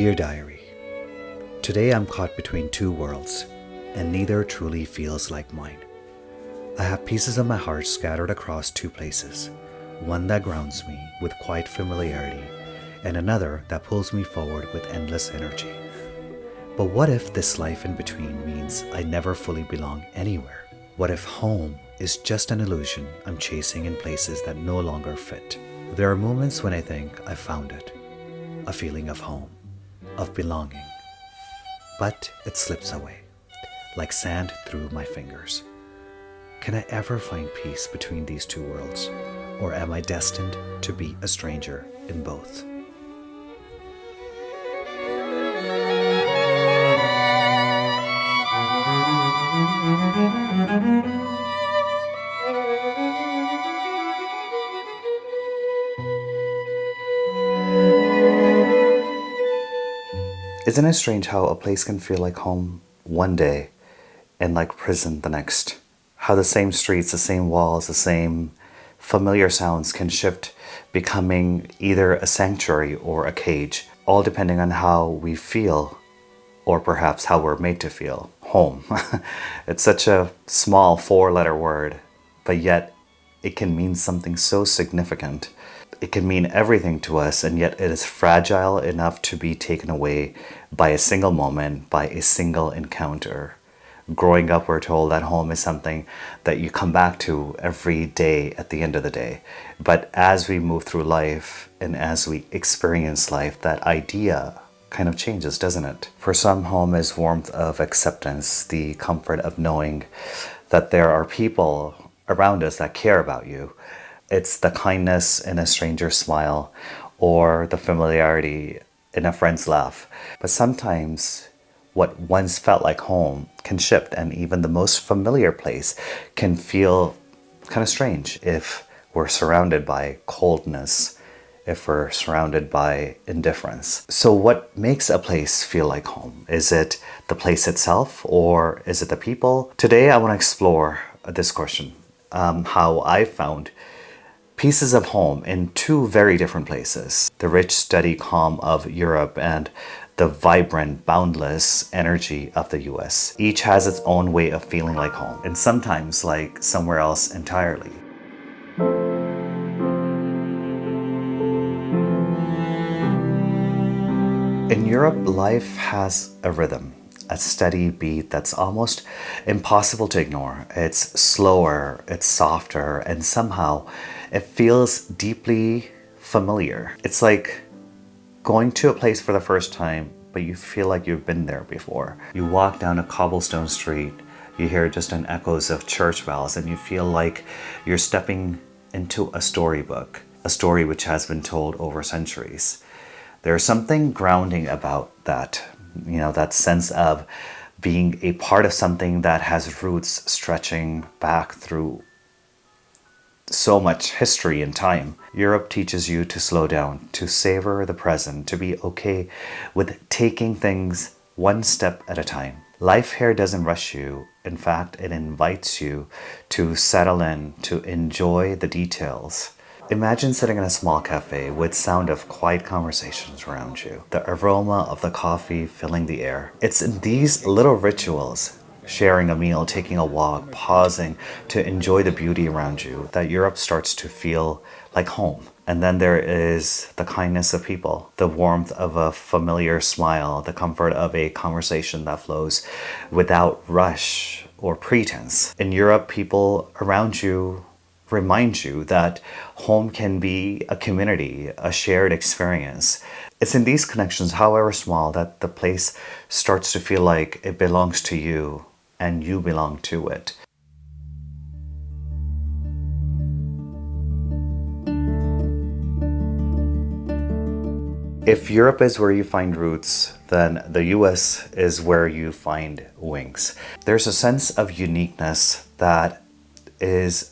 Dear Diary, today I'm caught between two worlds, and neither truly feels like mine. I have pieces of my heart scattered across two places, one that grounds me with quiet familiarity, and another that pulls me forward with endless energy. But what if this life in between means I never fully belong anywhere? What if home is just an illusion I'm chasing in places that no longer fit? There are moments when I think I've found it, a feeling of home, of belonging, but it slips away, like sand through my fingers. Can I ever find peace between these two worlds, or am I destined to be a stranger in both? Isn't it strange how a place can feel like home one day and like prison the next? How the same streets, the same walls, the same familiar sounds can shift, becoming either a sanctuary or a cage, all depending on how we feel, or perhaps how we're made to feel. Home. It's such a small four-letter word, but yet it can mean something so significant. It can mean everything to us, and yet it is fragile enough to be taken away by a single moment, by a single encounter. Growing up, we're told that home is something that you come back to every day at the end of the day. But as we move through life and as we experience life, that idea kind of changes, doesn't it? For some, home is warmth of acceptance, the comfort of knowing that there are people around us that care about you. It's the kindness in a stranger's smile or the familiarity in a friend's laugh. But sometimes what once felt like home can shift, and even the most familiar place can feel kind of strange if we're surrounded by coldness, if we're surrounded by indifference. So what makes a place feel like home? Is it the place itself, or is it the people? Today I want to explore this question, how I found pieces of home in two very different places: the rich, steady calm of Europe and the vibrant, boundless energy of the US. Each has its own way of feeling like home, and sometimes like somewhere else entirely. In Europe, life has a rhythm, a steady beat that's almost impossible to ignore. It's slower, it's softer, and somehow it feels deeply familiar. It's like going to a place for the first time, but you feel like you've been there before. You walk down a cobblestone street, you hear distant echoes of church bells, and you feel like you're stepping into a storybook, a story which has been told over centuries. There's something grounding about that, that sense of being a part of something that has roots stretching back through so much history and time. Europe teaches you to slow down, to savor the present, to be okay with taking things one step at a time. Life here doesn't rush you. In fact, it invites you to settle in, to enjoy the details. Imagine sitting in a small cafe with sound of quiet conversations around you, the aroma of the coffee filling the air. It's in these little rituals, sharing a meal, taking a walk, pausing to enjoy the beauty around you, that Europe starts to feel like home. And then there is the kindness of people, the warmth of a familiar smile, the comfort of a conversation that flows without rush or pretense. In Europe, people around you remind you that home can be a community, a shared experience. It's in these connections, however small, that the place starts to feel like it belongs to you and you belong to it. If Europe is where you find roots, then the US is where you find wings. There's a sense of uniqueness that is,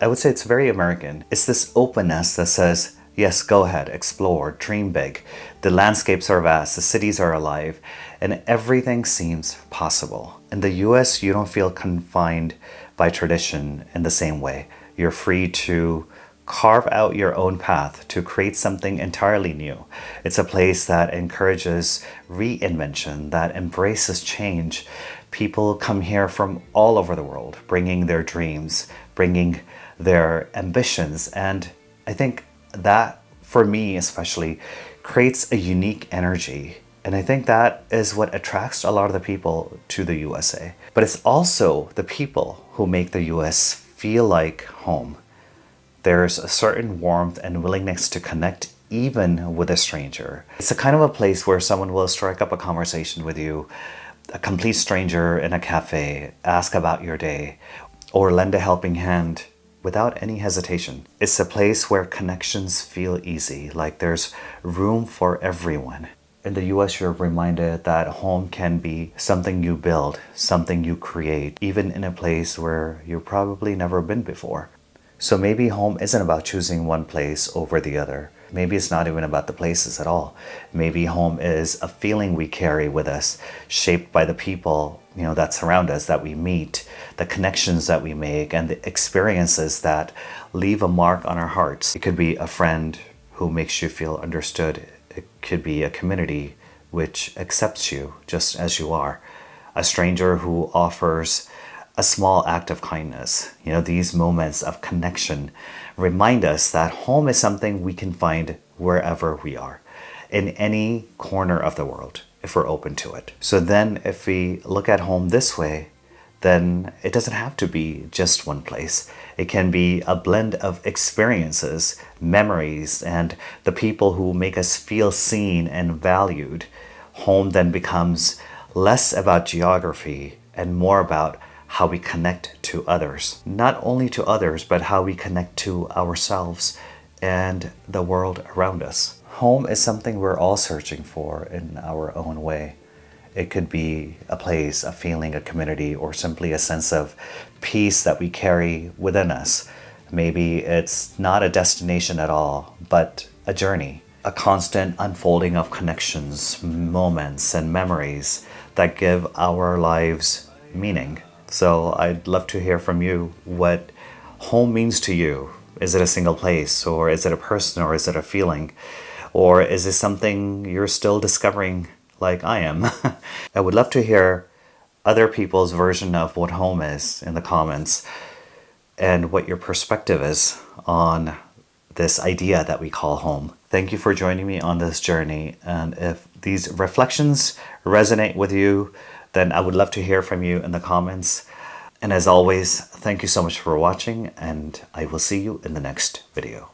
I would say it's very American. It's this openness that says, yes, go ahead, explore, dream big. The landscapes are vast, the cities are alive, and everything seems possible. In the US, you don't feel confined by tradition in the same way. You're free to carve out your own path to create something entirely new. It's a place that encourages reinvention, that embraces change. People come here from all over the world, bringing their dreams, bringing their ambitions. And I think that, for me especially, creates a unique energy. And I think that is what attracts a lot of the people to the USA. But it's also the people who make the US feel like home. There's a certain warmth and willingness to connect even with a stranger. It's a kind of a place where someone will strike up a conversation with you, a complete stranger in a cafe, ask about your day, or lend a helping hand without any hesitation. It's a place where connections feel easy, like there's room for everyone. In the US, you're reminded that home can be something you build, something you create, even in a place where you've probably never been before. So maybe home isn't about choosing one place over the other. Maybe it's not even about the places at all. Maybe home is a feeling we carry with us, shaped by the people, that surround us, that we meet, the connections that we make, and the experiences that leave a mark on our hearts. It could be a friend who makes you feel understood. It could be a community which accepts you just as you are. A stranger who offers a small act of kindness. These moments of connection remind us that home is something we can find wherever we are, in any corner of the world, if we're open to it. So then if we look at home this way, then it doesn't have to be just one place. It can be a blend of experiences, memories, and the people who make us feel seen and valued. Home then becomes less about geography and more about how we connect to others. Not only to others, but how we connect to ourselves and the world around us. Home is something we're all searching for in our own way. It could be a place, a feeling, a community, or simply a sense of peace that we carry within us. Maybe it's not a destination at all, but a journey, a constant unfolding of connections, moments, and memories that give our lives meaning. So I'd love to hear from you what home means to you. Is it a single place, or is it a person, or is it a feeling? Or is it something you're still discovering like I am? I would love to hear other people's version of what home is in the comments, and what your perspective is on this idea that we call home. Thank you for joining me on this journey. And if these reflections resonate with you, then I would love to hear from you in the comments. And as always, thank you so much for watching, and I will see you in the next video.